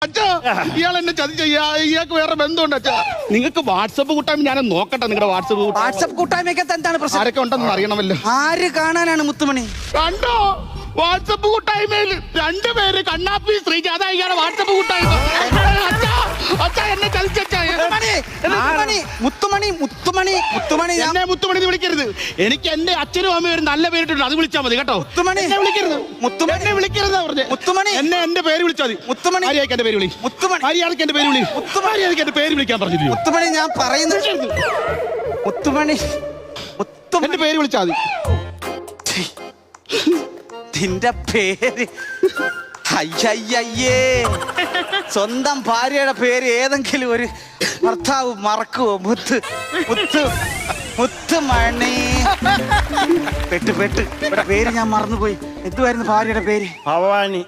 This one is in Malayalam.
അച്ഛാ ഇയാൾ എന്നെ ചതിച്ച ഇയാൾക്ക് വേറെ ബന്ധമുണ്ട് അച്ഛാ. നിങ്ങൾക്ക് വാട്സപ്പ് കൂട്ടായ്മ ഞാൻ നോക്കട്ടെ. നിങ്ങളുടെ വാട്സപ്പ് കൂട്ടായ്മയ്ക്കകത്ത് എന്താണ് പ്രശ്നം? ആരൊക്കെ ഉണ്ടെന്ന് അറിയണമല്ലോ. ആര് കാണാനാണ് മുത്തുമണി? കണ്ടോ വാട്സപ്പ് കൂട്ടായ്മയിൽ 2 പേര് കണ്ണാപ്പി ശ്രീജ. അതാ ഇയാളെ വാട്സപ്പ് കൂട്ടായ്മ. അച്ഛാ എന്നെ ചതിച്ചച്ഛാ. മുത്തുമണി എന്നെ മുത്തുമണി എന്ന് വിളിക്കരുത്. എനിക്ക് എന്റെ അച്ഛനും അമ്മയും ഒരു നല്ല പേരിട്ടുണ്ട്, അത് വിളിച്ചാൽ മതി കേട്ടോ. എന്നെ വിളിക്കരുത്. എന്നെ വിളിക്കരുത് പറഞ്ഞേ. എന്നെ എന്റെ പേര് വിളിച്ചാൽ മതി. മുത്തുമണി എന്റെ പേര് വിളി. ആര്യാൾക്ക് എന്റെ പേര് വിളി. എന്റെ പേര് വിളിക്കാൻ പറഞ്ഞില്ലയോ? മുത്തുമണി ഞാൻ പറയുന്നത്. മുത്തുമണി എന്റെ പേര് വിളിച്ചാൽ മതി. നിന്റെ പേര് അയ്യയ്യേ, സ്വന്തം ഭാര്യയുടെ പേര് ഏതെങ്കിലും ഒരു ഭർത്താവ് മറക്കുവോ? മുത്തുമണി. പെട്ട് പേര് ഞാൻ മറന്നുപോയി. എന്തുവായിരുന്നു ഭാര്യയുടെ പേര്? ഭവാനി.